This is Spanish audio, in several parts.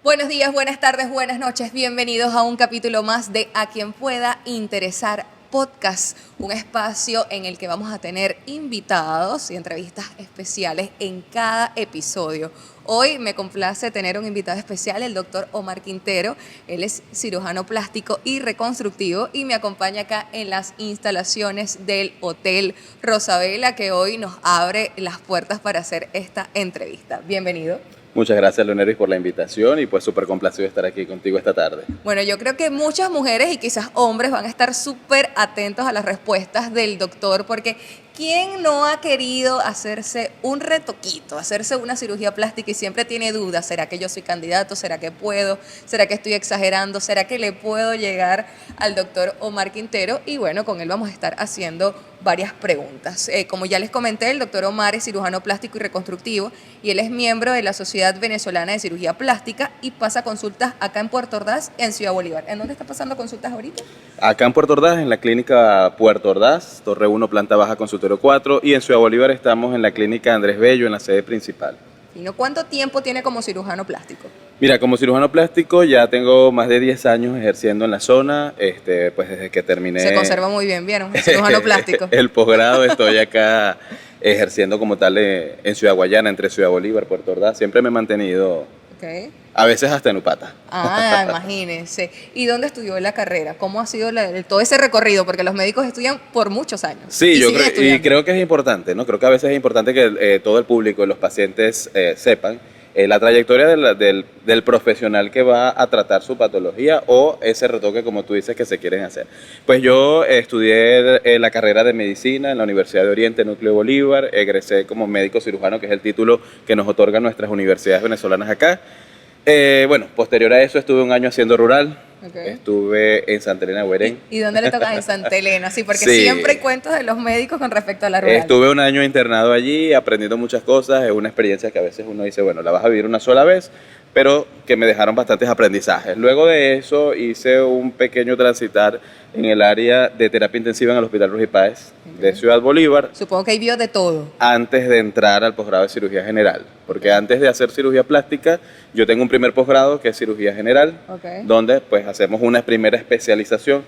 Buenos días, buenas tardes, buenas noches. Bienvenidos a un capítulo más de A Quien Pueda Interesar Podcast, un espacio en el que vamos a tener invitados y entrevistas especiales en cada episodio. Hoy me complace tener un invitado especial, el doctor Omar Quintero. Él es cirujano plástico y reconstructivo y me acompaña acá en las instalaciones del Hotel Rosabela, que hoy nos abre las puertas para hacer esta entrevista. Bienvenido. Muchas gracias, Leoneris, por la invitación y pues súper complacido de estar aquí contigo esta tarde. Bueno, yo creo que muchas mujeres y quizás hombres van a estar súper atentos a las respuestas del doctor, porque ¿quién no ha querido hacerse un retoquito, hacerse una cirugía plástica y siempre tiene dudas? ¿Será que yo soy candidato? ¿Será que puedo? ¿Será que estoy exagerando? ¿Será que le puedo llegar al doctor Omar Quintero? Y bueno, con él vamos a estar haciendo varias preguntas. Como ya les comenté, el doctor Omar es cirujano plástico y reconstructivo y él es miembro de la Sociedad Venezolana de Cirugía Plástica y pasa consultas acá en Puerto Ordaz, en Ciudad Bolívar. ¿En dónde está pasando consultas ahorita? Acá en Puerto Ordaz, en la clínica Puerto Ordaz, Torre 1, planta baja, consultorio 4, y en Ciudad Bolívar estamos en la clínica Andrés Bello, en la sede principal. ¿Y cuánto tiempo tiene como cirujano plástico? Mira, como cirujano plástico ya tengo más de 10 años ejerciendo en la zona, pues desde que terminé... Se conserva muy bien, ¿vieron? Cirujano plástico. El posgrado estoy acá ejerciendo como tal en Ciudad Guayana, entre Ciudad Bolívar, Puerto Ordaz. Siempre me he mantenido, a veces hasta en Upata. Ah, imagínense. ¿Y dónde estudió la carrera? ¿Cómo ha sido todo ese recorrido? Porque los médicos estudian por muchos años. Sí, creo que es importante, ¿no? Creo que a veces es importante que todo el público y los pacientes sepan la trayectoria del profesional que va a tratar su patología o ese retoque, como tú dices, que se quieren hacer. Pues yo estudié la carrera de medicina en la Universidad de Oriente, Núcleo Bolívar, egresé como médico cirujano, que es el título que nos otorgan nuestras universidades venezolanas acá. Bueno, posterior a eso estuve un año haciendo rural. Estuve en Santa Elena de Huerén. ¿Y dónde le toca? En Santa Elena, sí, porque sí, siempre hay cuentos de los médicos con respecto a la rural. Estuve un año internado allí, aprendiendo muchas cosas. Es una experiencia que a veces uno dice, bueno, la vas a vivir una sola vez, pero que me dejaron bastantes aprendizajes. Luego de eso hice un pequeño transitar en el área de terapia intensiva en el Hospital Ruiz y Páez de Ciudad Bolívar. Supongo que ahí vio de todo. Antes de entrar al posgrado de cirugía general, porque antes de hacer cirugía plástica, yo tengo un primer posgrado que es cirugía general, donde pues hacemos una primera especialización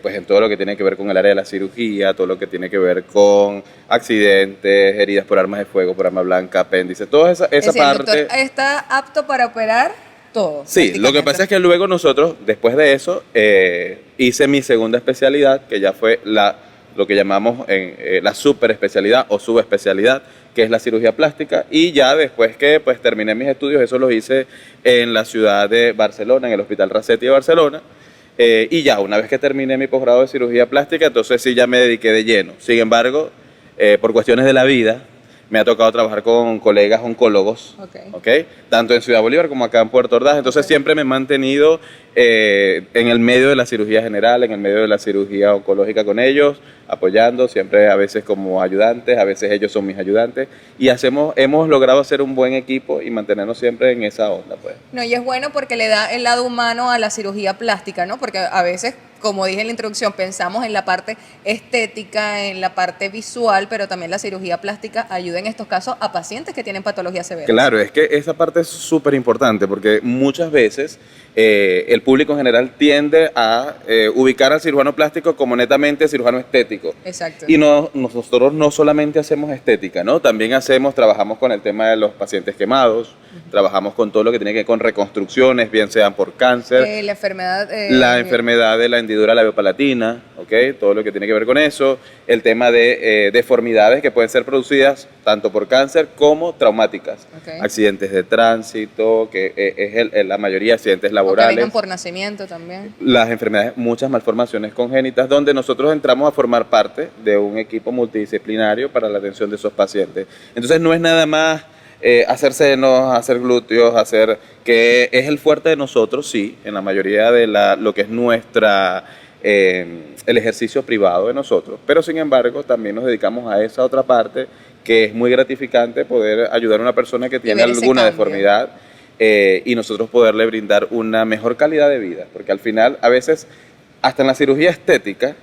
pues en todo lo que tiene que ver con el área de la cirugía, todo lo que tiene que ver con accidentes, heridas por armas de fuego, por arma blanca, apéndice, toda esa parte. El doctor está apto para operar todo. Sí, lo que pasa es que luego nosotros, después de eso, hice mi segunda especialidad, que ya fue lo que llamamos la superespecialidad o subespecialidad, que es la cirugía plástica, y ya después que pues terminé mis estudios, eso los hice en la ciudad de Barcelona, en el Hospital Racetti de Barcelona, y ya una vez que terminé mi posgrado de cirugía plástica, entonces sí ya me dediqué de lleno. Sin embargo, por cuestiones de la vida, me ha tocado trabajar con colegas oncólogos, tanto en Ciudad Bolívar como acá en Puerto Ordaz. Entonces siempre me he mantenido en el medio de la cirugía general, en el medio de la cirugía oncológica con ellos, apoyando, siempre a veces como ayudantes, a veces ellos son mis ayudantes, y hemos logrado hacer un buen equipo y mantenernos siempre en esa onda, pues. No, y es bueno porque le da el lado humano a la cirugía plástica, ¿no? Porque a veces, como dije en la introducción, pensamos en la parte estética, en la parte visual, pero también la cirugía plástica ayuda en estos casos a pacientes que tienen patologías severas. Claro, es que esa parte es súper importante porque muchas veces el público en general tiende a ubicar al cirujano plástico como netamente cirujano estético. Exacto. Y nosotros no solamente hacemos estética, ¿no? También trabajamos con el tema de los pacientes quemados, trabajamos con todo lo que tiene que ver con reconstrucciones, bien sean por cáncer. La enfermedad de la hendidura labiopalatina, todo lo que tiene que ver con eso. El tema de deformidades que pueden ser producidas tanto por cáncer como traumáticas. Accidentes de tránsito, que es la mayoría de accidentes laborales. Que vengan por nacimiento también. Las enfermedades, muchas malformaciones congénitas, donde nosotros entramos a formar parte de un equipo multidisciplinario para la atención de esos pacientes. Entonces no es nada más hacer senos, hacer glúteos, que es el fuerte de nosotros, sí, en la mayoría de lo que es el ejercicio privado de nosotros, pero sin embargo también nos dedicamos a esa otra parte que es muy gratificante, poder ayudar a una persona que tiene alguna deformidad y nosotros poderle brindar una mejor calidad de vida, porque al final a veces hasta en la cirugía estética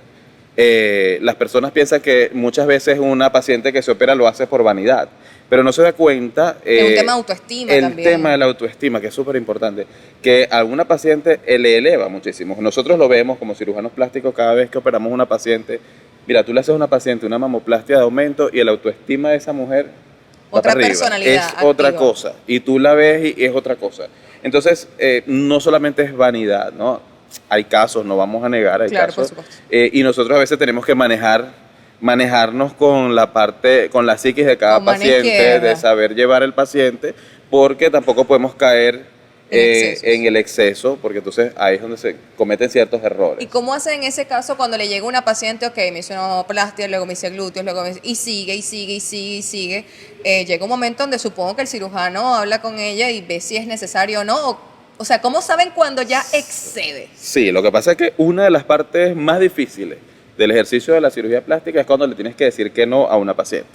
las personas piensan que muchas veces una paciente que se opera lo hace por vanidad, pero no se da cuenta. Es un tema de autoestima el también. tema de la autoestima, que es súper importante, que a alguna paciente le eleva muchísimo. Nosotros lo vemos como cirujanos plásticos cada vez que operamos a una paciente. Mira, tú le haces a una paciente una mamoplastia de aumento y la autoestima de esa mujer va Otra para arriba. personalidad Es activa. otra cosa. Y tú la ves y es otra cosa. Entonces, no solamente es vanidad, ¿no? Hay casos, no vamos a negar, hay Claro, por casos. supuesto. Y nosotros a veces tenemos que manejarnos con la parte, con la psiquis de cada Con mano paciente, izquierda. de saber llevar el paciente, porque tampoco podemos caer excesos. en el exceso, porque entonces ahí es donde se cometen ciertos errores. ¿Y cómo hace en ese caso cuando le llega una paciente, ok, me hizo una mamoplastia, luego me hice glúteos, luego me hice, y sigue, y sigue, y sigue, y sigue? Llega un momento donde supongo que el cirujano habla con ella y ve si es necesario o no. O sea, ¿cómo saben cuando ya excede? Sí, lo que pasa es que una de las partes más difíciles del ejercicio de la cirugía plástica es cuando le tienes que decir que no a una paciente.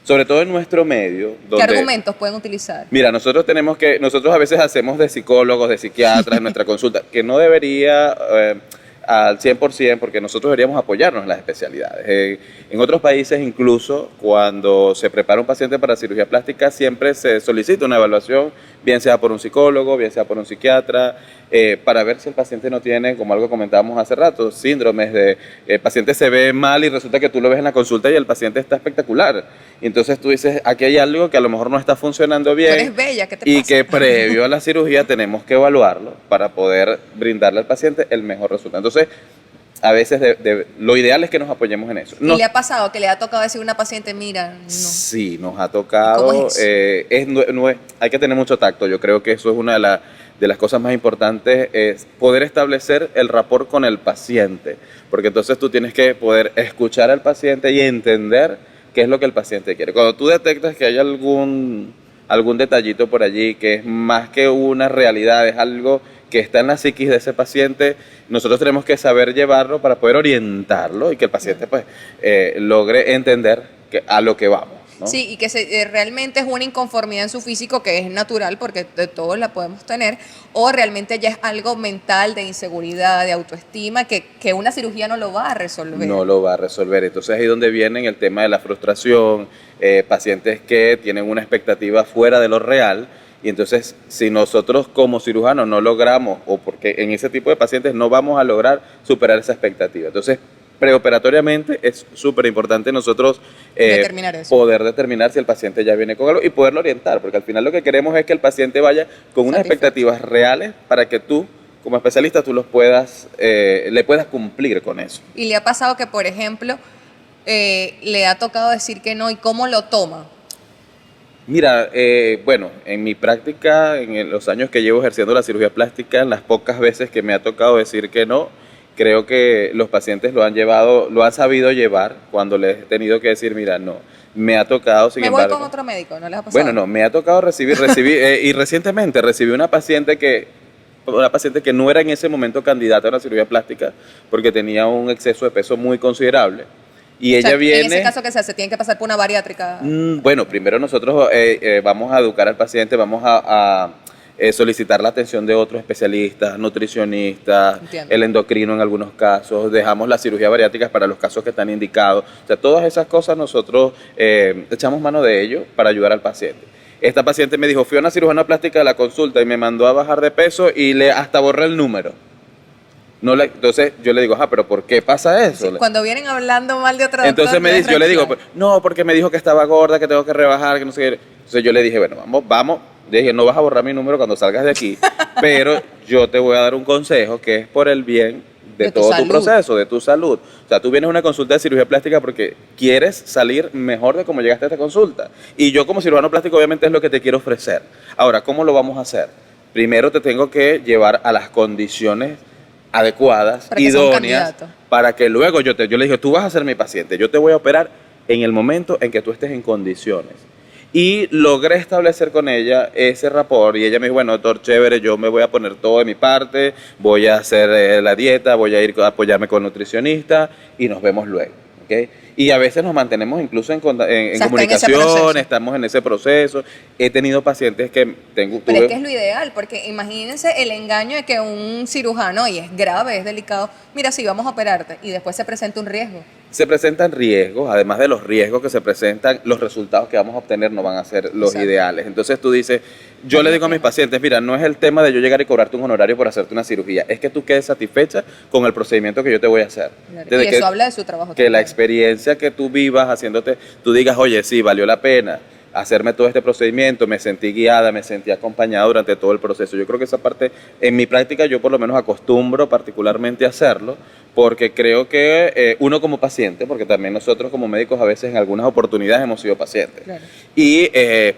Sobre todo en nuestro medio. ¿Qué Donde, argumentos pueden utilizar? mira, nosotros a veces hacemos de psicólogos, de psiquiatras en nuestra consulta, que no debería al 100%, porque nosotros deberíamos apoyarnos en las especialidades. En otros países, incluso, cuando se prepara un paciente para cirugía plástica, siempre se solicita una evaluación, bien sea por un psicólogo, bien sea por un psiquiatra, para ver si el paciente no tiene, como algo comentábamos hace rato, síndromes de el paciente se ve mal y resulta que tú lo ves en la consulta y el paciente está espectacular. Y entonces tú dices, aquí hay algo que a lo mejor no está funcionando Tú bien. eres bella, ¿qué te Y pasa? que previo a la cirugía tenemos que evaluarlo para poder brindarle al paciente el mejor resultado. Entonces, a veces lo ideal es que nos apoyemos en eso. ¿Y le ha pasado que le ha tocado decir a una paciente, mira, no? Sí, nos ha ¿Y cómo tocado. es eso? Hay que tener mucho tacto. Yo creo que eso es una de las cosas más importantes, es poder establecer el rapport con el paciente. Porque entonces tú tienes que poder escuchar al paciente y entender qué es lo que el paciente quiere. Cuando tú detectas que hay algún detallito por allí que es más que una realidad, es algo que está en la psiquis de ese paciente, nosotros tenemos que saber llevarlo para poder orientarlo y que el paciente pues logre entender a lo que vamos, ¿no? Sí, y que realmente es una inconformidad en su físico que es natural porque de todos la podemos tener, o realmente ya es algo mental de inseguridad, de autoestima, que una cirugía no lo va a resolver. No lo va a resolver. Entonces ahí es donde viene el tema de la frustración, pacientes que tienen una expectativa fuera de lo real, y entonces si nosotros como cirujanos no logramos, o porque en ese tipo de pacientes no vamos a lograr superar esa expectativa. Entonces, preoperatoriamente es súper importante nosotros Determinar eso. poder determinar si el paciente ya viene con algo y poderlo orientar, porque al final lo que queremos es que el paciente vaya con unas Satisfecho. expectativas reales para que tú, como especialista, tú le puedas cumplir con eso. Y le ha pasado que, por ejemplo, le ha tocado decir que no, ¿y cómo lo toma? Mira, bueno, en mi práctica, los años que llevo ejerciendo la cirugía plástica, en las pocas veces que me ha tocado decir que no, creo que los pacientes lo han sabido llevar cuando les he tenido que decir, mira, no, me ha tocado, sin Me voy embargo. con otro médico, ¿no les ha pasado? Bueno, no, me ha tocado recibir y recientemente recibí una paciente que no era en ese momento candidata a una cirugía plástica porque tenía un exceso de peso muy considerable. Y O sea, ella viene. en ese caso, ¿qué se hace? ¿Tienen que pasar por una bariátrica? Bueno, primero nosotros vamos a educar al paciente, vamos a solicitar la atención de otros especialistas, nutricionistas, Entiendo. el endocrino en algunos casos, dejamos la cirugía bariátrica para los casos que están indicados. O sea, todas esas cosas nosotros echamos mano de ello para ayudar al paciente. Esta paciente me dijo, fui a una cirujana plástica de la consulta y me mandó a bajar de peso y hasta borré el número. Entonces yo le digo, pero ¿por qué pasa eso? Sí, cuando vienen hablando mal de otra doctora, Entonces yo le digo, no, porque me dijo que estaba gorda, que tengo que rebajar, que no sé qué. Entonces yo le dije, bueno, vamos. Le dije, no vas a borrar mi número cuando salgas de aquí, pero yo te voy a dar un consejo que es por el bien de De tu todo tu salud. proceso, de tu salud. O sea, tú vienes a una consulta de cirugía plástica porque quieres salir mejor de cómo llegaste a esta consulta. Y yo como cirujano plástico obviamente es lo que te quiero ofrecer. Ahora, ¿cómo lo vamos a hacer? Primero te tengo que llevar a las condiciones adecuadas, Para que sea un idóneas, candidato. para que luego yo le dije, tú vas a ser mi paciente, yo te voy a operar en el momento en que tú estés en condiciones. Y logré establecer con ella ese rapport y ella me dijo, bueno, doctor, chévere, yo me voy a poner todo de mi parte, voy a hacer la dieta, voy a ir a apoyarme con nutricionista y nos vemos luego. ¿Okay? Y a veces nos mantenemos incluso en está en ese comunicación, proceso. estamos en ese proceso. He tenido pacientes que Pero es que es lo ideal, porque imagínense el engaño de que un cirujano, y es grave, es delicado, mira, sí, vamos a operarte, y después se presenta un riesgo. Se presentan riesgos, además de los riesgos que se presentan, los resultados que vamos a obtener no van a ser los Exacto. ideales. Entonces tú dices, yo le digo a mis pacientes, mira, no es el tema de yo llegar y cobrarte un honorario por hacerte una cirugía, es que tú quedes satisfecha con el procedimiento que yo te voy a hacer. Claro. Desde Y que, eso habla de su trabajo. que la también. experiencia que tú vivas haciéndote, tú digas, oye, sí, valió la pena hacerme todo este procedimiento, me sentí guiada, me sentí acompañada durante todo el proceso. Yo creo que esa parte, en mi práctica, yo por lo menos acostumbro particularmente a hacerlo, porque creo que uno como paciente, porque también nosotros como médicos a veces en algunas oportunidades hemos sido pacientes, Claro. y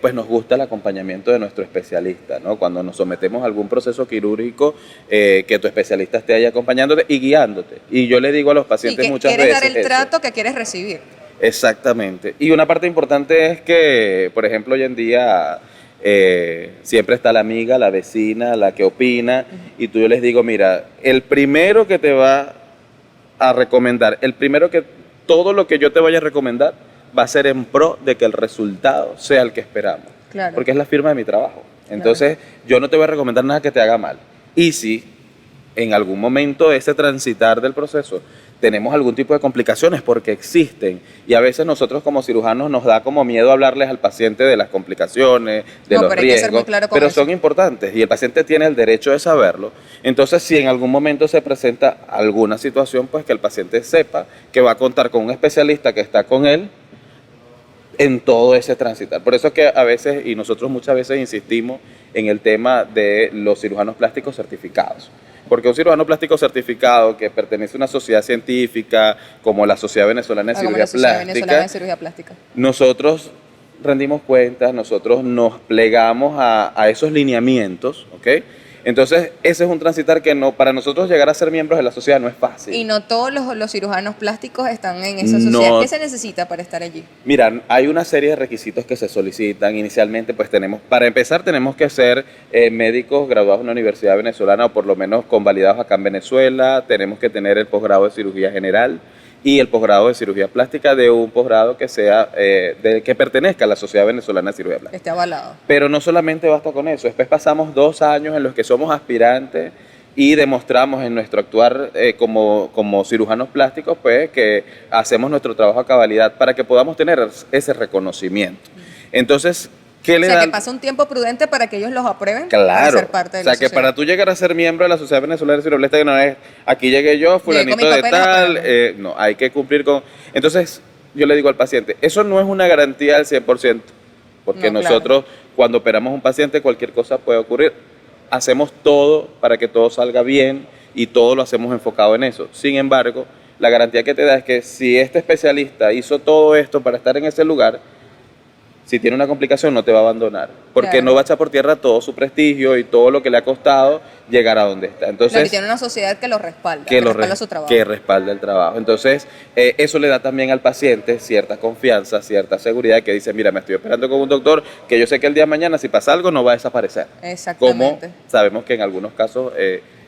pues nos gusta el acompañamiento de nuestro especialista, ¿no? Cuando nos sometemos a algún proceso quirúrgico, que tu especialista esté ahí acompañándote y guiándote. Y yo le digo a los Y pacientes que muchas quieres veces dar el eso. trato que quieres recibir. Exactamente. Y una parte importante es que, por ejemplo, hoy en día siempre está la amiga, la vecina, la que opina, y tú yo les digo, mira, el primero que te va a recomendar, el primero que todo lo que yo te vaya a recomendar va a ser en pro de que el resultado sea el que esperamos. Claro. Porque es la firma de mi trabajo. Entonces, yo no te voy a recomendar nada que te haga mal. Y si en algún momento de ese transitar del proceso tenemos algún tipo de complicaciones, porque existen, y a veces nosotros como cirujanos nos da como miedo hablarles al paciente de las complicaciones, de No, los pero hay que ser muy riesgos, claro con pero eso. son importantes y el paciente tiene el derecho de saberlo. Entonces, si en algún momento se presenta alguna situación, pues que el paciente sepa que va a contar con un especialista que está con él en todo ese transitar. Por eso es que a veces, y nosotros muchas veces insistimos en el tema de los cirujanos plásticos certificados. Porque un cirujano plástico certificado que pertenece a una sociedad científica como la Sociedad Venezolana de Como Cirugía la Sociedad Venezolana Plástica, de Cirugía Plástica. nosotros rendimos cuentas, nosotros nos plegamos a esos lineamientos, ¿ok? Entonces, ese es un transitar que no, para nosotros llegar a ser miembros de la sociedad no es fácil. Y no todos los cirujanos plásticos están en esa sociedad. No. ¿Qué se necesita para estar allí? Mira, hay una serie de requisitos que se solicitan. Inicialmente, pues tenemos, para empezar, tenemos que ser médicos graduados en una universidad venezolana o por lo menos convalidados acá en Venezuela. Tenemos que tener el posgrado de cirugía general y el posgrado de cirugía plástica de un posgrado que sea, que pertenezca a la Sociedad Venezolana de Cirugía Plástica. Esté avalado. Pero no solamente basta con eso, después pasamos 2 años en los que somos aspirantes y demostramos en nuestro actuar como cirujanos plásticos pues que hacemos nuestro trabajo a cabalidad para que podamos tener ese reconocimiento. Entonces, ¿qué le O sea, dan? que pasa un tiempo prudente para que ellos los aprueben Claro, para ser parte de o sea la que sociedad. para tú llegar a ser miembro de la Sociedad Venezolana de Cirugía Plástica no es aquí llegué yo, fulanito mis de papeles, tal, apruébame. no, hay que cumplir con... Entonces, yo le digo al paciente, eso no es una garantía al 100%, porque No, claro. nosotros cuando operamos a un paciente cualquier cosa puede ocurrir, hacemos todo para que todo salga bien y todo lo hacemos enfocado en eso. Sin embargo, la garantía que te da es que si este especialista hizo todo esto para estar en ese lugar, si tiene una complicación no te va a abandonar, porque Claro. no va a echar por tierra todo su prestigio y todo lo que le ha costado llegar a donde está. Claro, y Entonces, tiene una sociedad que lo respalda, que, que lo respalda res- su trabajo. que respalda el trabajo. Entonces, eso le da también al paciente cierta confianza, cierta seguridad, que dice, mira, me estoy operando con un doctor que yo sé que el día de mañana, si pasa algo, no va a desaparecer. Como Exactamente. sabemos que en algunos casos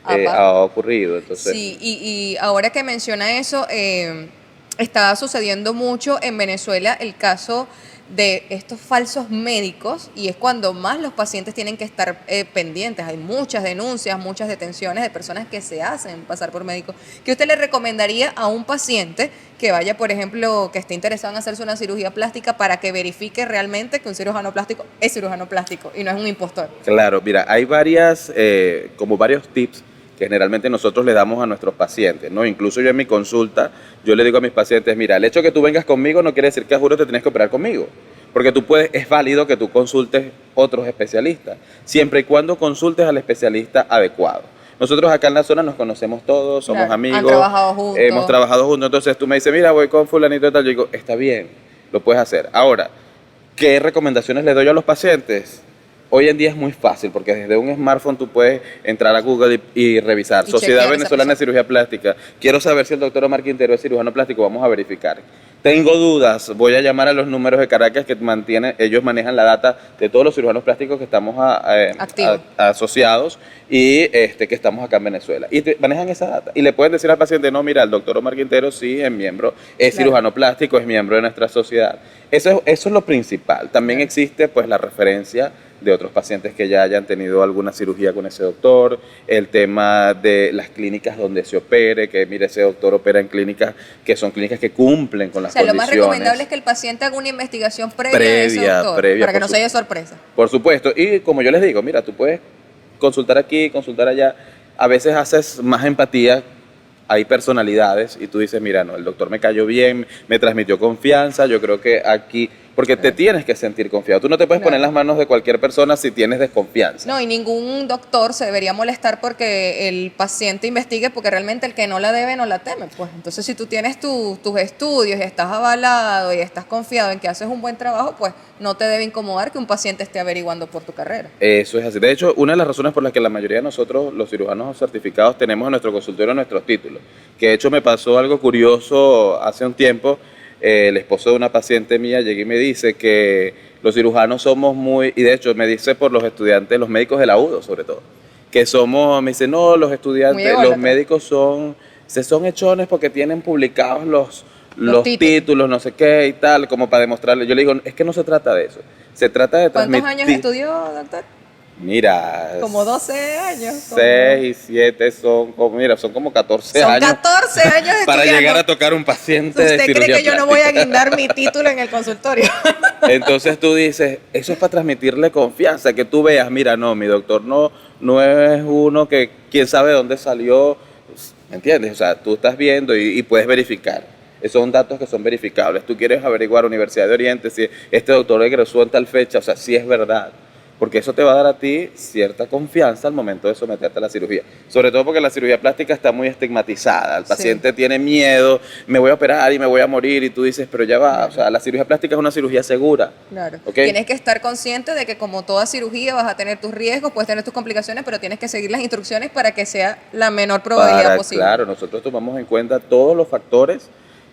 Apa. ha ocurrido. Entonces, Sí, y ahora que menciona eso, está sucediendo mucho en Venezuela el caso de estos falsos médicos y es cuando más los pacientes tienen que estar pendientes. Hay muchas denuncias, muchas detenciones de personas que se hacen pasar por médicos. ¿Qué usted le recomendaría a un paciente que vaya, por ejemplo, que esté interesado en hacerse una cirugía plástica para que verifique realmente que un cirujano plástico es cirujano plástico y no es un impostor? claro, mira, hay como varios tips que generalmente nosotros le damos a nuestros pacientes, ¿no? Incluso yo en mi consulta, yo le digo a mis pacientes, mira, el hecho de que tú vengas conmigo no quiere decir que a juro te tienes que operar conmigo, porque es válido que tú consultes otros especialistas, siempre y cuando consultes al especialista adecuado. Nosotros acá en la zona nos conocemos todos, somos Claro, amigos, han trabajado juntos. hemos trabajado juntos, entonces tú me dices, mira, voy con fulanito y tal, yo digo, está bien, lo puedes hacer. Ahora, ¿qué recomendaciones le doy a los pacientes? Hoy en día es muy fácil porque desde un smartphone tú puedes entrar a Google y revisar. Y Sociedad chequear esa Venezolana de persona. Cirugía Plástica. Quiero saber si el doctor Omar Quintero es cirujano plástico. Vamos a verificar. Tengo dudas. Voy a llamar a los números de Caracas que ellos manejan la data de todos los cirujanos plásticos que estamos Activos. asociados y que estamos acá en Venezuela. Y manejan esa data. Y le pueden decir al paciente, no, mira, el doctor Omar Quintero sí es miembro, es Claro. cirujano plástico, es miembro de nuestra sociedad. Eso es lo principal. También existe pues la referencia de otros pacientes que ya hayan tenido alguna cirugía con ese doctor, el tema de las clínicas donde se opere, que mire, ese doctor opera en clínicas que son clínicas que cumplen con las Lo más condiciones. recomendable es que el paciente haga una investigación previa a ese doctor, para que no se haya sorpresa. Por supuesto, y como yo les digo, mira, tú puedes consultar aquí, consultar allá, a veces haces más empatía, hay personalidades y tú dices, mira, no, el doctor me cayó bien, me transmitió confianza, yo creo que aquí, porque te tienes que sentir confiado, tú no te puedes poner en las manos de cualquier persona si tienes desconfianza. No, y ningún doctor se debería molestar porque el paciente investigue, porque realmente el que no la debe no la teme, pues. Entonces, si tú tienes tus estudios y estás avalado y estás confiado en que haces un buen trabajo, pues no te debe incomodar que un paciente esté averiguando por tu carrera. Eso es así. De hecho, una de las razones por las que la mayoría de nosotros, los cirujanos certificados, tenemos en nuestro consultorio nuestros títulos, que de hecho me pasó algo curioso hace un tiempo. El esposo de una paciente mía llega y me dice que los cirujanos somos muy, y de hecho me dice por los estudiantes, los médicos de la UDO sobre todo, que somos, me dice, no, los estudiantes, los médicos son hechones porque tienen publicados los títulos, no sé qué y tal, como para demostrarle. Yo le digo, es que no se trata de eso, se trata de transmitir. ¿Cuántos años estudió, doctor? Mira, como 12 años. 6 y 7 son como, mira, son como 14 son años. Son 14 años estudiando. Para llegar a tocar un paciente de cirugía ¿Usted cree que plástica? yo no voy a guindar mi título en el consultorio? Entonces tú dices, eso es para transmitirle confianza, que tú veas, mira, no, mi doctor no es uno que quién sabe dónde salió, ¿me entiendes? O sea, tú estás viendo y puedes verificar. Esos son datos que son verificables. Tú quieres averiguar Universidad de Oriente si este doctor egresó en tal fecha, o sea, si es verdad. Porque eso te va a dar a ti cierta confianza al momento de someterte a la cirugía. Sobre todo porque la cirugía plástica está muy estigmatizada. El paciente tiene miedo, me voy a operar y me voy a morir, y tú dices, pero ya va, claro. O sea, la cirugía plástica es una cirugía segura. Claro. ¿Okay? Tienes que estar consciente de que como toda cirugía vas a tener tus riesgos, puedes tener tus complicaciones, pero tienes que seguir las instrucciones para que sea la menor probabilidad posible. Claro, nosotros tomamos en cuenta todos los factores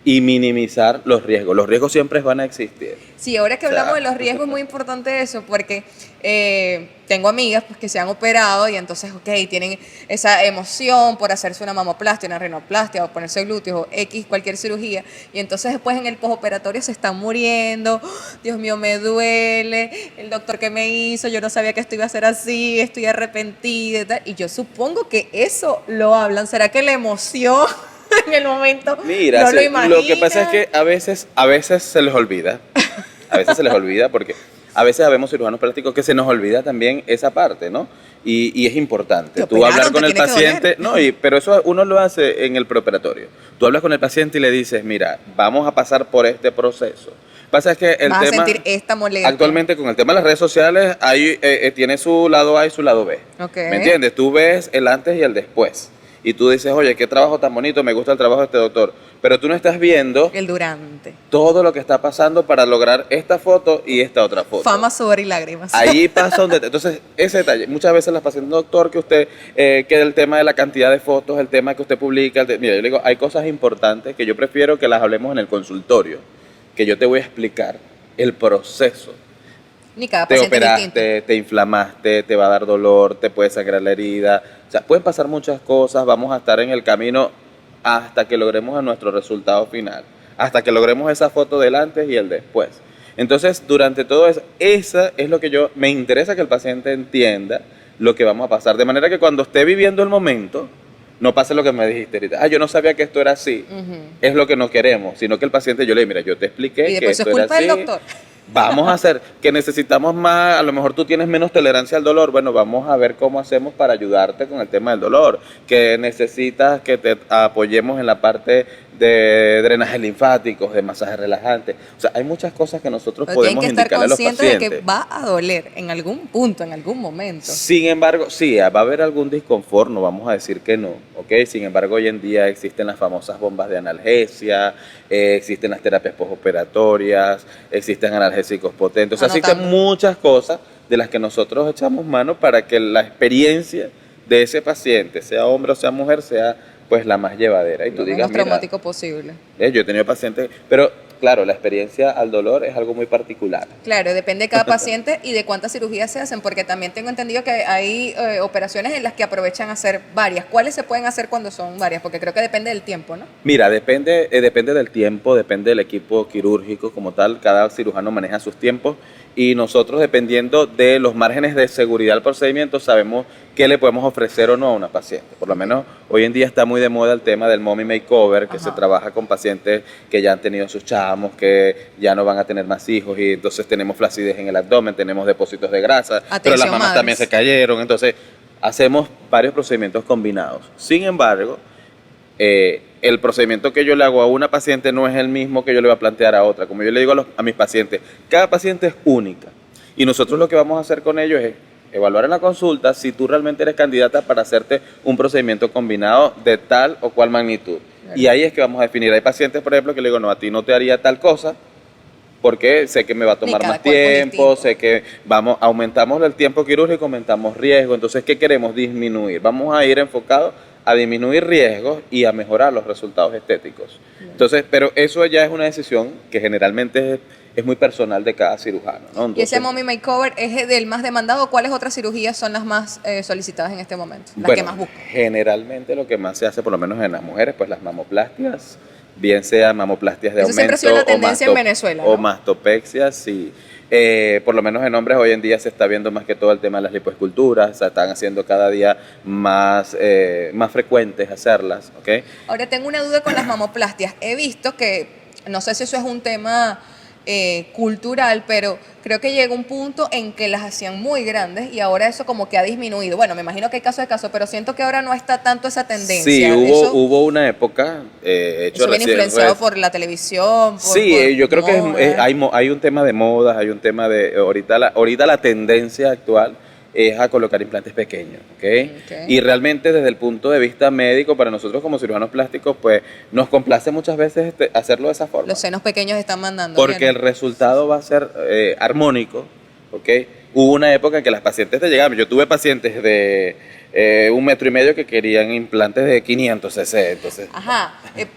y minimizar los riesgos. Los riesgos siempre van a existir. Sí, ahora que hablamos de los riesgos es muy importante eso, porque tengo amigas pues, que se han operado y entonces, tienen esa emoción por hacerse una mamoplastia, una rinoplastia o ponerse glúteos o X, cualquier cirugía, y entonces después en el postoperatorio se están muriendo, Dios mío, me duele, el doctor que me hizo, yo no sabía que esto iba a ser así, estoy arrepentida y tal, y yo supongo que eso lo hablan, ¿será que la emoción en el momento mira, no lo imaginan? Lo que pasa es que a veces se les olvida, porque a veces habemos cirujanos plásticos que se nos olvida también esa parte, ¿no? Y es importante. Tú hablar con el paciente, pero eso uno lo hace en el preoperatorio. Tú hablas con el paciente y le dices, mira, vamos a pasar por este proceso. Pasa es que el vas tema, a sentir esta molestia. Actualmente con el tema de las redes sociales, tiene su lado A y su lado B. Okay. ¿Me entiendes? Tú ves el antes y el después. Y tú dices, oye, qué trabajo tan bonito, me gusta el trabajo de este doctor. Pero tú no estás viendo el durante. Todo lo que está pasando para lograr esta foto y esta otra foto. Fama, sudor y lágrimas. Ahí pasa un detalle. Entonces, ese detalle. Muchas veces las pacientes, doctor, que usted, que el tema de la cantidad de fotos, el tema que usted publica. Mira, yo le digo, hay cosas importantes que yo prefiero que las hablemos en el consultorio, que yo te voy a explicar el proceso. Ni cada paciente te operaste, te inflamaste, te va a dar dolor, te puede sangrar la herida. O sea, pueden pasar muchas cosas, vamos a estar en el camino hasta que logremos nuestro resultado final, hasta que logremos esa foto del antes y el después. Entonces, durante todo eso, esa es lo que me interesa que el paciente entienda lo que vamos a pasar, de manera que cuando esté viviendo el momento, no pase lo que me dijiste ahorita. Yo no sabía que esto era así. Es lo que no queremos, sino que el paciente, yo le digo, mira, yo te expliqué y que esto era así. Y después es culpa del doctor. Vamos a hacer que necesitamos más, a lo mejor tú tienes menos tolerancia al dolor, bueno, vamos a ver cómo hacemos para ayudarte con el tema del dolor, que necesitas que te apoyemos en la parte de drenaje linfáticos, de masaje relajante. O sea, hay muchas cosas que nosotros podemos indicarle a los pacientes. Tienen que estar conscientes de que va a doler en algún punto, en algún momento. Sin embargo, sí, va a haber algún disconfort, no vamos a decir que no, ¿ok? Sin embargo, hoy en día existen las famosas bombas de analgesia, existen las terapias postoperatorias, existen analgésicos potentes, o sea, existen muchas cosas de las que nosotros echamos mano para que la experiencia de ese paciente, sea hombre o sea mujer, sea pues la más llevadera. Y tú digas, lo más traumático posible. Yo he tenido pacientes, pero claro, la experiencia al dolor es algo muy particular. Claro, depende de cada paciente y de cuántas cirugías se hacen, porque también tengo entendido que hay operaciones en las que aprovechan hacer varias. ¿Cuáles se pueden hacer cuando son varias? Porque creo que depende del tiempo, ¿no? Mira, depende del tiempo, depende del equipo quirúrgico como tal. Cada cirujano maneja sus tiempos y nosotros, dependiendo de los márgenes de seguridad del procedimiento, sabemos qué le podemos ofrecer o no a una paciente. Por lo menos hoy en día está muy de moda el tema del mommy makeover, que se trabaja con pacientes que ya han tenido sus chamos, que ya no van a tener más hijos, y entonces tenemos flacidez en el abdomen, tenemos depósitos de grasa, pero las mamás también se cayeron, entonces hacemos varios procedimientos combinados. Sin embargo, el procedimiento que yo le hago a una paciente no es el mismo que yo le voy a plantear a otra. Como yo le digo a mis pacientes, cada paciente es única, y nosotros lo que vamos a hacer con ellos es evaluar en la consulta si tú realmente eres candidata para hacerte un procedimiento combinado de tal o cual magnitud. Y ahí es que vamos a definir. Hay pacientes, por ejemplo, que le digo, no, a ti no te haría tal cosa, porque sé que me va a tomar más tiempo, sé que aumentamos el tiempo quirúrgico, aumentamos riesgo. Entonces, ¿qué queremos? Disminuir. Vamos a ir enfocados a disminuir riesgos y a mejorar los resultados estéticos. Entonces, pero eso ya es una decisión que generalmente es muy personal de cada cirujano, ¿no? Entonces, ¿y ese mommy makeover es del más demandado? ¿Cuáles otras cirugías son las más solicitadas en este momento? Las que más buscan. Generalmente lo que más se hace, por lo menos en las mujeres, pues las mamoplastias, bien sea mamoplastias de eso aumento, siempre ha sido una tendencia en Venezuela, ¿no? O mastopexias, sí. Por lo menos en hombres hoy en día se está viendo más que todo el tema de las lipoesculturas, se están haciendo cada día más frecuentes hacerlas, ¿ok? Ahora tengo una duda con las mamoplastias. He visto que, no sé si eso es un tema cultural, pero creo que llega un punto en que las hacían muy grandes y ahora eso como que ha disminuido. Bueno, me imagino que hay caso de caso, pero siento que ahora no está tanto esa tendencia. Sí, hubo una época, eso viene influenciado por la televisión. Sí, yo creo que hay un tema de modas, hay un tema de ahorita la tendencia actual es a colocar implantes pequeños, ¿okay? Y realmente desde el punto de vista médico, para nosotros como cirujanos plásticos, pues nos complace muchas veces hacerlo de esa forma. Los senos pequeños están mandando. Porque el resultado va a ser armónico, ¿ok? Hubo una época en que las pacientes te llegaban, yo tuve pacientes de 1,5 metros que querían implantes de 500 cc, entonces... Ajá,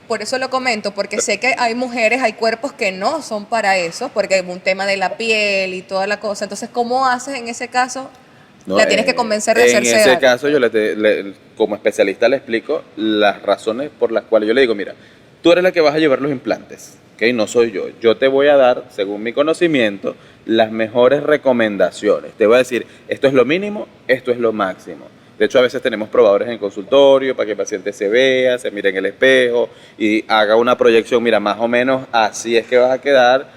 por eso lo comento, porque sé que hay mujeres, hay cuerpos que no son para eso, porque es un tema de la piel y toda la cosa, entonces, ¿cómo haces en ese caso? No, la tienes que convencer de hacerse En ese caso, yo como especialista le explico las razones por las cuales yo le digo, mira, tú eres la que vas a llevar los implantes, ¿ok? No soy yo. Yo te voy a dar, según mi conocimiento, las mejores recomendaciones. Te voy a decir, esto es lo mínimo, esto es lo máximo. De hecho, a veces tenemos probadores en consultorio para que el paciente se vea, se mire en el espejo y haga una proyección, mira, más o menos así es que vas a quedar.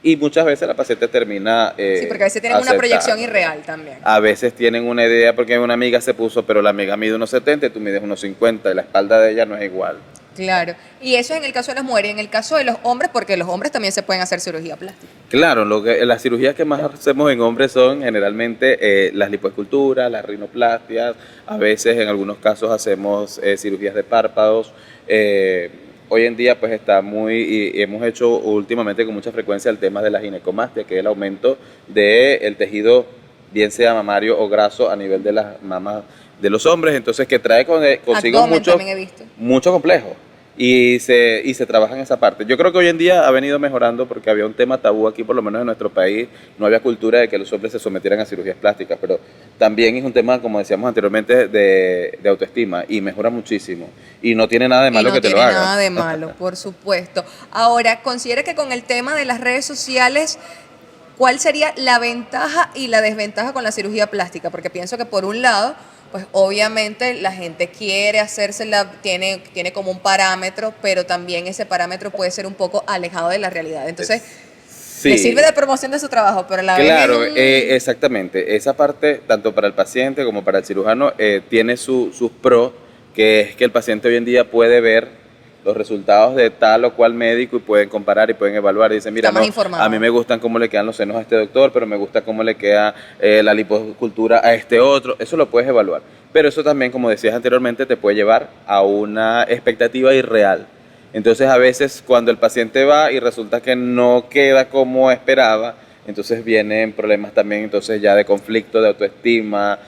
Y muchas veces la paciente termina sí, porque a veces tienen una proyección irreal también. A veces tienen una idea porque una amiga se puso, pero la amiga mide 1,70 y tú mides 1,50 y la espalda de ella no es igual. Claro, y eso es en el caso de las mujeres, y en el caso de los hombres, porque los hombres también se pueden hacer cirugía plástica. Claro, las cirugías que más hacemos en hombres son generalmente las lipoesculturas, las rinoplastias, a veces en algunos casos hacemos cirugías de párpados. Hoy en día pues está y hemos hecho últimamente con mucha frecuencia el tema de la ginecomastia, que es el aumento del tejido, bien sea mamario o graso, a nivel de las mamas de los hombres, entonces que trae consigo mucho complejo y se trabaja en esa parte. Yo creo que hoy en día ha venido mejorando porque había un tema tabú aquí, por lo menos en nuestro país, no había cultura de que los hombres se sometieran a cirugías plásticas, pero también es un tema, como decíamos anteriormente, de autoestima y mejora muchísimo. Y no tiene nada de malo que te lo hagan. No tiene nada de malo, por supuesto. Ahora, considera que con el tema de las redes sociales, ¿cuál sería la ventaja y la desventaja con la cirugía plástica? Porque pienso que por un lado, pues obviamente la gente quiere hacérsela, tiene como un parámetro, pero también ese parámetro puede ser un poco alejado de la realidad. Entonces, sí, le sirve de promoción de su trabajo, pero la claro, exactamente. Esa parte, tanto para el paciente como para el cirujano, tiene sus pros, que es que el paciente hoy en día puede ver los resultados de tal o cual médico y pueden comparar y pueden evaluar y dicen, mira, no, a mí me gustan cómo le quedan los senos a este doctor, pero me gusta cómo le queda la liposcultura a este otro. Eso lo puedes evaluar, pero eso también, como decías anteriormente, te puede llevar a una expectativa irreal. Entonces a veces cuando el paciente va y resulta que no queda como esperaba, entonces vienen problemas también entonces ya de conflicto, de autoestima.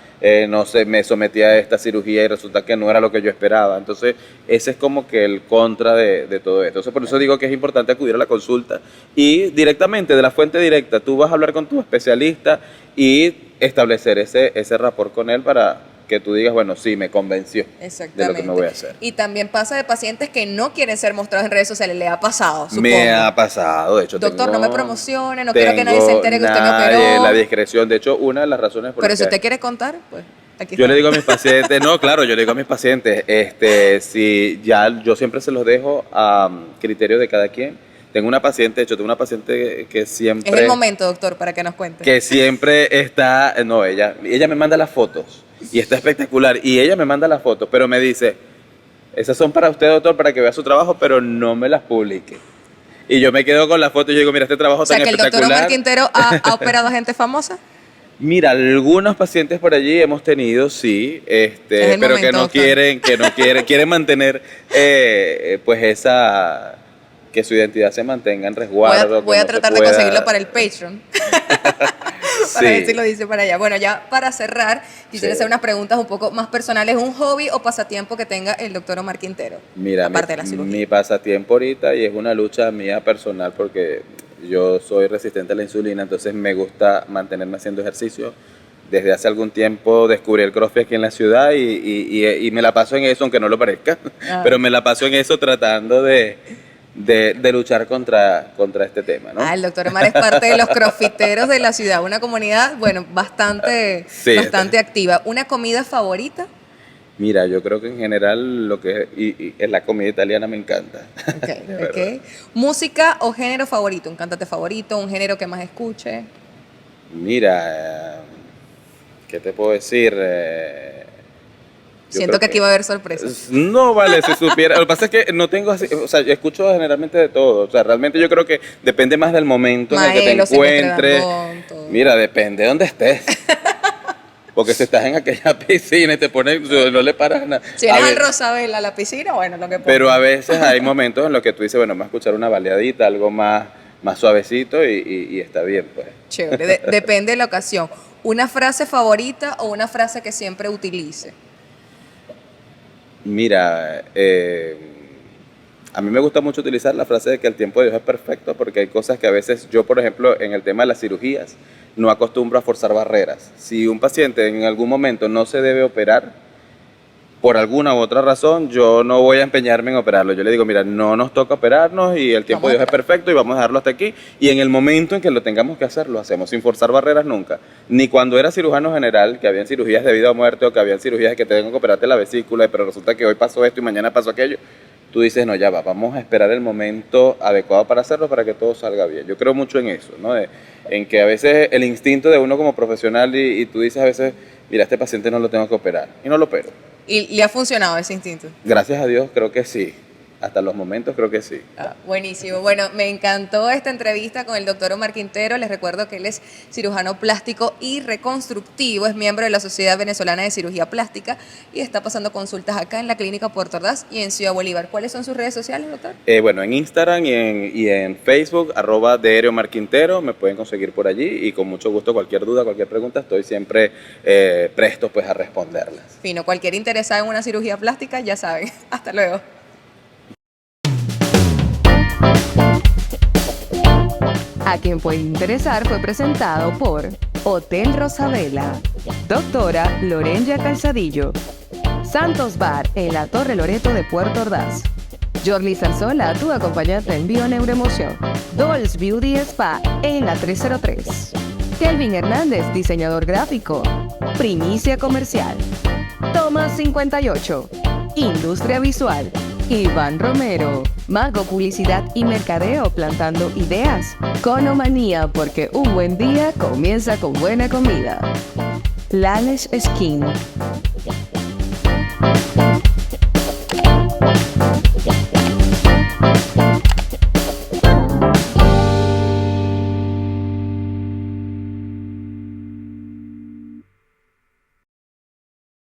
No sé, me sometí a esta cirugía y resulta que no era lo que yo esperaba. Entonces, ese es como que el contra de todo esto. Entonces, por eso digo que es importante acudir a la consulta y directamente, de la fuente directa, tú vas a hablar con tu especialista y establecer ese rapport con él para que tú digas, bueno, sí, me convenció de Exactamente. lo que me voy a hacer. Y también pasa de pacientes que no quieren ser mostrados en redes sociales. Le ha pasado, supongo. Me ha pasado, de hecho. Doctor, no me promocione, no quiero que nadie se entere que usted me operó. La discreción, de hecho, una de las razones por Pero las si que usted quiere contar, pues aquí yo está. le digo a mis pacientes, no, claro, yo le digo a mis pacientes, si ya yo siempre se los dejo a criterio de cada quien. Tengo una paciente que siempre... Es el momento, doctor, para que nos cuente. Que siempre está, no, ella me manda las fotos y está espectacular y ella me manda las fotos, pero me dice, esas son para usted, doctor, para que vea su trabajo, pero no me las publique. Y yo me quedo con la foto y yo digo, mira, este trabajo O sea, tan que el doctor espectacular. Omar Quintero ha operado a gente famosa. Mira, algunos pacientes por allí hemos tenido, sí, pero momento, que no doctor. quieren mantener, pues esa, que su identidad se mantenga en resguardo. Voy a que no se tratar de pueda- conseguirlo para el Patreon. Para Sí. ver si lo dice para allá. Bueno, ya para cerrar, quisiera Sí. hacer unas preguntas un poco más personales. ¿Un hobby o pasatiempo que tenga el doctor Omar Quintero? Mira, aparte de la cirugía. mi pasatiempo ahorita, y es una lucha mía personal porque yo soy resistente a la insulina, entonces me gusta mantenerme haciendo ejercicio. Desde hace algún tiempo descubrí el CrossFit aquí en la ciudad y me la paso en eso, aunque no lo parezca, Ah. pero me la paso en eso tratando de luchar contra este tema, ¿no? El doctor Omar es parte de los crossfiteros de la ciudad, una comunidad, bueno, bastante Sí. activa. ¿Una comida favorita? Mira, yo creo que en general lo que es la comida italiana me encanta. Okay, De verdad. ok. ¿Música o género favorito? ¿Un cantante favorito? ¿Un género que más escuche? Mira, ¿qué te puedo decir? Yo Siento creo que aquí va a haber sorpresas. No, vale, si supiera. Lo que pasa es que no tengo así, o sea, yo escucho generalmente de todo. O sea, realmente yo creo que depende más del momento en el que te Maelo, Silvestre encuentres. Dangond, todo. Mira, depende de dónde estés. Porque si estás en aquella piscina y te pones, no le paras nada. Si A vienes al ver, Rosabel a la piscina, bueno, lo que pero ponga. a veces hay momentos en los que tú dices, bueno, vamos a escuchar una baleadita, algo más suavecito y está bien, pues. Chévere, depende de la ocasión. ¿Una frase favorita o una frase que siempre utilice? Mira, a mí me gusta mucho utilizar la frase de que el tiempo de Dios es perfecto, porque hay cosas que a veces yo, por ejemplo, en el tema de las cirugías, no acostumbro a forzar barreras. Si un paciente en algún momento no se debe operar, por alguna u otra razón, yo no voy a empeñarme en operarlo. Yo le digo, mira, no nos toca operarnos y el tiempo de Dios es perfecto y vamos a dejarlo hasta aquí. Y en el momento en que lo tengamos que hacer, lo hacemos sin forzar barreras nunca. Ni cuando era cirujano general, que habían cirugías de vida o muerte o que habían cirugías que te tengo que operarte la vesícula, pero resulta que hoy pasó esto y mañana pasó aquello. Tú dices, no, ya va, vamos a esperar el momento adecuado para hacerlo para que todo salga bien. Yo creo mucho en eso, ¿no? En que a veces el instinto de uno como profesional y tú dices a veces, mira, este paciente no lo tengo que operar y no lo opero. ¿Y le ha funcionado ese instinto? Gracias a Dios, creo que sí. Hasta los momentos creo que sí. Buenísimo. Bueno, me encantó esta entrevista con el doctor Omar Quintero. Les recuerdo que él es cirujano plástico y reconstructivo, es miembro de la Sociedad Venezolana de Cirugía Plástica y está pasando consultas acá en la Clínica Puerto Ordaz y en Ciudad Bolívar. ¿Cuáles son sus redes sociales, doctor? Bueno, en Instagram y en Facebook, @DROmarQuintero, me pueden conseguir por allí y con mucho gusto cualquier duda, cualquier pregunta, estoy siempre presto pues a responderlas. Fino, cualquier interesado en una cirugía plástica, ya saben. Hasta luego. A quien puede interesar fue presentado por Hotel Rosabela, Doctora Lorenya Calzadillo, Santos Bar en la Torre Loreto de Puerto Ordaz, Jorly Zarzola, tu acompañante en Bioneuroemoción, Dolls Beauty Spa en la 303, Kelvin Hernández, diseñador gráfico, Primicia Comercial, Tomás 58, Industria Visual, Iván Romero, Mago Publicidad y Mercadeo, plantando ideas. Conomanía, porque un buen día comienza con buena comida. Lales Skin,